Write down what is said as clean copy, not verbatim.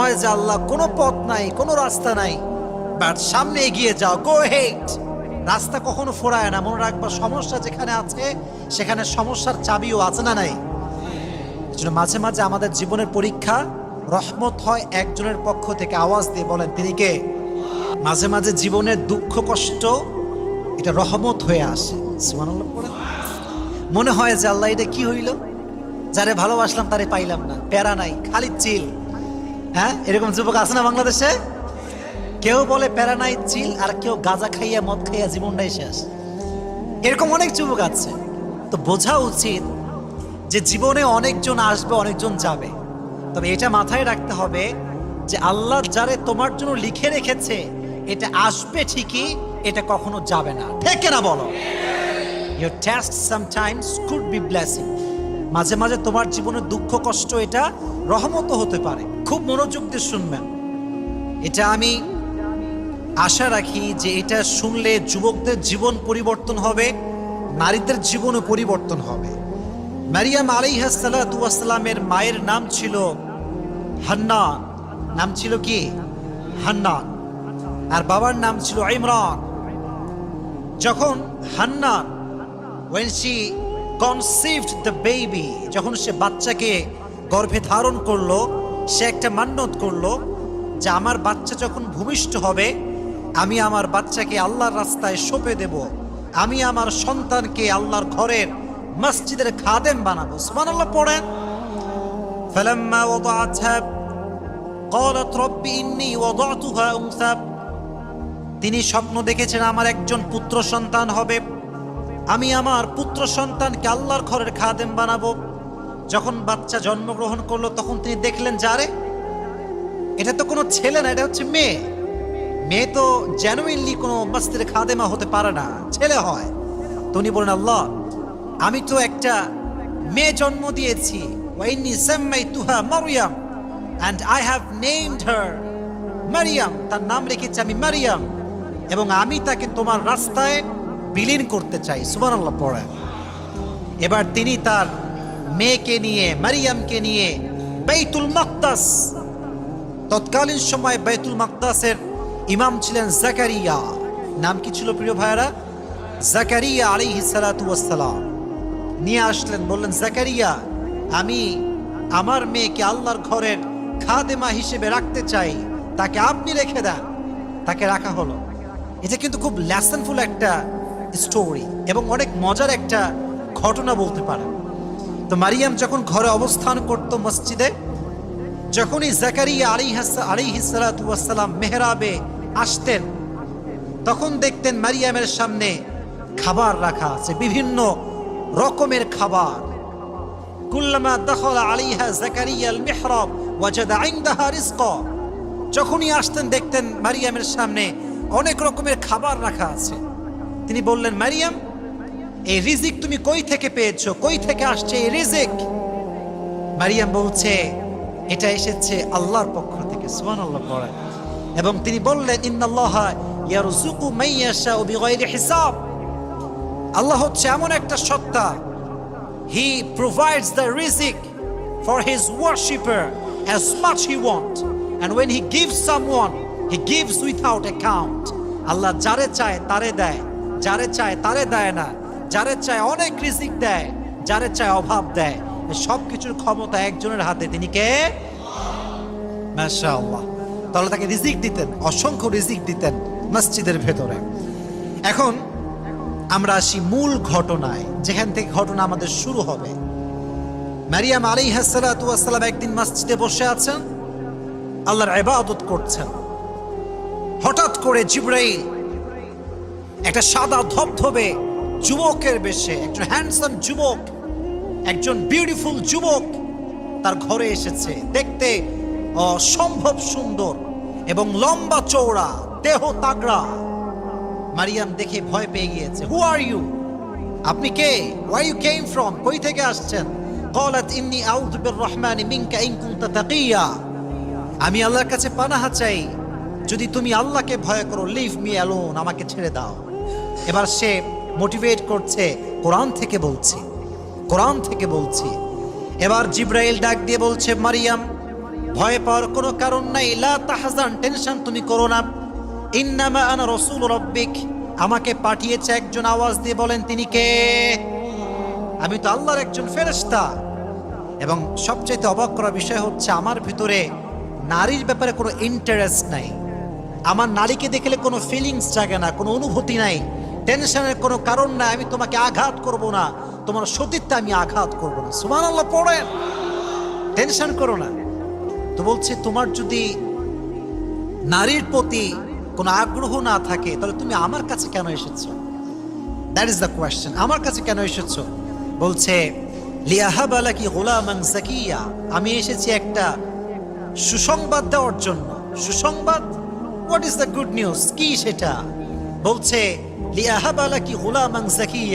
হয় যে আল্লাহ কোনো পথ নাই, কোনো রাস্তা নাই, বাট সামনে এগিয়ে যাও, গো হেড। রাস্তা কখনো ফোরায় না। মনে রাখবা, সমস্যা যেখানে আছে সেখানে সমস্যার চাবিও আছে, না নাই? এজন্য মাঝে মাঝে আমাদের জীবনের পরীক্ষা রহমত হয় একজনের পক্ষ থেকে। আওয়াজ দিয়ে বলেন, তিনি কে? মাঝে মাঝে জীবনের দুঃখ কষ্ট এটা রহমত হয়ে আসে। সুবহানাল্লাহ পড়েন। মনে হয় যে আল্লাহ এটা কি হইল, যারে ভালোবাসলাম তারে পাইলাম না, প্যারা নাই, খালি চিল। হ্যাঁ, এরকম যুবক আছে না বাংলাদেশে? কেউ বলে প্যারা নাই, চিল, আর কেউ গাঁজা খাইয়া মদ খাইয়া জীবনটাই শেষ। এরকম অনেক যুবক আছে। তো বোঝা উচিত যে জীবনে অনেকজন আসবে, অনেকজন যাবে, তবে এটা মাথায় রাখতে হবে যে আল্লাহ যারে তোমার জন্য লিখে রেখেছে এটা আসবে ঠিকই, এটা কখনো যাবে না। ঠিক না বলো? Your test sometimes could be blessing. মাঝে মাঝে তোমার জীবনের দুঃখ কষ্ট এটা রহমতও হতে পারে। খুব মনোযোগ দিয়ে শুনবেন। এটা আমি আশা রাখি যে এটা শুনলে যুবকদের জীবন পরিবর্তন হবে, নারীদের জীবনও পরিবর্তন হবে। মারিয়াম আলাইহিস সালাতু ওয়াস সালামের মায়ের নাম ছিল হান্না। নাম ছিল কি? হান্না। আর বাবার নাম ছিল ইমরান। যখন Hannah, when she conceived the baby, যখন সে বাচ্চাকে গর্ভে ধারণ করলো, সে একটা মান্যত করলো যে আমার বাচ্চা যখন ভূমিষ্ঠ হবে আমি আমার বাচ্চাকে আল্লাহর রাস্তায় সঁপে দেব, আমি আমার সন্তানকে আল্লাহর ঘরের মসজিদের খাদেম বানাবো। সুবহানাল্লাহ পড়েন। ফালাম্মা ওয়াদাআতহা ক্বালাত রাব্বি ইন্নী ওয়াদাতুহা উনসা। তিনি স্বপ্ন দেখেছেন আমার একজন পুত্র সন্তান হবে, আমি আমার পুত্র সন্তানকে আল্লাহর ঘরের খাদেম বানাবো। যখন বাচ্চা জন্মগ্রহণ করলো তখন তিনি দেখলেন, যারে এটা তো কোনো ছেলে না, এটা হচ্ছে মেয়ে। মেয়ে তো জেনুইনলি কোনো মসজিদের খাদেমা হতে পারে না, ছেলে হয়। তো উনি বলেন, আল্লাহ আমি তো একটা মেয়ে জন্ম দিয়েছি, ওয়াইন্নী সাম্মাইতুহা মারইয়াম and I have named her Mariam, তার নাম রেখেছি আমি মারিয়াম, এবং আমি তাকে তোমার রাস্তায় বিলীন করতে চাই। সুবহানাল্লাহ পড়েন। এবার তিনি তার মেয়েকে নিয়ে, মারিয়ামকে নিয়ে বাইতুল মাকদাস, তৎকালীন সময় বাইতুল মাকদাসের ইমাম ছিলেন জাকারিয়া। নাম কি ছিল প্রিয় ভাইরা? জাকারিয়া আলাইহিস সালাতু ওয়াস সালাম। নিয়ে আসলেন, বললেন, জাকারিয়া আমি আমার মেয়েকে আল্লাহর ঘরের খাদেমা হিসেবে রাখতে চাই, তাকে আপনি রেখে দেন। তাকে রাখা হলো। এটা কিন্তু খুব লেসনফুল একটা স্টোরি এবং অনেক মজার একটা ঘটনা বলতে পারেন। তো মারিয়াম যখন ঘরে অবস্থান করত মসজিদে, যখনই জাকারিয়া আলাইহিস সালাতু ওয়াস সালাম মেহরাবে আসতেন তখন দেখতেন মারিয়ামের সামনে খাবার রাখা আছে, বিভিন্ন রকমের খাবার। কুল্লামা দাখালা আলাইহা জাকারিয়া আল মিহরাব ওয়াজাদা ইনদাহা রিজকা। যখনই আসতেন দেখতেন মারিয়ামের সামনে অনেক রকমের খাবার রাখা আছে। তিনি বললেন, মারিয়াম এই রিজিক তুমি কই থেকে পেয়েছো, কই থেকে আসছে এই রিজিক? মারিয়াম বলছে, এটা এসেছে আল্লাহর পক্ষ থেকে। সুবহানাল্লাহ পড়েন। এবং তিনি বললেন, ইন্নাল্লাহা ইয়ারযুকু মান ইয়াশাউ বিগাইরি হিসাব। আল্লাহ হচ্ছে এমন একটা সত্তা, হি প্রোভাইডস দ্য রিজিক for his worshipper as much he want, and when he gives someone he gives without account. আল্লাহ যারে চায় তারে দেয়, যারে চায় তারে দেয় না, যারে চায় অনেক রিজিক দেয়, যারে চায় অভাব দেয়। সব কিছুর ক্ষমতা একজনের হাতে, তিনি কে? মাশাআল্লাহ। তাহলে তাকে রিজিক দিতেন, অসংখ্য রিজিক দিতেন মসজিদের ভেতরে। এখন আমরা আসি মূল ঘটনায়, যেখান থেকে ঘটনা আমাদের শুরু হবে। মারিয়াম আলাইহিস সালাতু ওয়াস সালাম একদিন মসজিদে বসে আছেন, আল্লাহর ইবাদত করছেন। হঠাৎ করে জিবরাইল একটা সাদা ধবধবে যুবকের বেশে, একজন হ্যান্ডসাম যুবক, একজন বিউটিফুল যুবক তার ঘরে এসেছে। দেখতে অসম্ভব সুন্দর এবং লম্বা চওড়া, দেহ তাগড়া। মারিয়াম দেখে ভয় পেয়ে গিয়েছে। Who are you? আপনি কে? Where you came from? কই থেকে আসছেন? ক্বালাত ইন্নী আউযু বিররহমানি মিনকা ইন কুনতা তাকিয়া। আমি আল্লাহর কাছে পানাহা চাই, যদি তুমি আল্লাহকে ভয় করো, লিভ মি অ্যালোন, আমাকে ছেড়ে দাও। এবার সে মোটিভেট করছে, কোরআন থেকে বলছি, কোরআন থেকে বলছি। এবার জিবরাইল ডাক দিয়ে বলছে, মারিয়াম ভয় পাওয়ার কোনো কারণ নাই, লা তাহজান, টেনশন তুমি করো না। ইন্নামা আনা রাসূল রাব্বিক, আমাকে পাঠিয়েছে একজন, আওয়াজ দিয়ে বলেন তিনি কে? আমি তো আল্লাহর একজন ফেরেশতা। এবং সবচেয়ে অবাক করার বিষয় হচ্ছে আমার ভিতরে নারীর ব্যাপারে কোনো ইন্টারেস্ট নাই। আমার নারীকে দেখলে কোনো ফিলিংস জাগে না, কোনো অনুভূতি নাই, টেনশনের কোনো কারণ নাই। আমি তোমাকে আঘাত করব না, তোমার সতীত্বে আমি আঘাত করব না। সুবহানাল্লাহ পড়েন, টেনশন করো না। তো বলছে তোমার যদি নারীর প্রতি কোনো আগ্রহ না থাকে তাহলে তুমি আমার কাছে কেন এসেছো? That is the question. আমার কাছে কেন এসেছো? বলছে লিয়াহাবা লাকি গুলামান যাকিয়া, আমি এসেছি একটা সুসংবাদ দেওয়ার জন্য। সুসংবাদ, what is the good news? কি সেটা? বলছে লিয়াহাবা লাকি গুলামান যাকিয়া,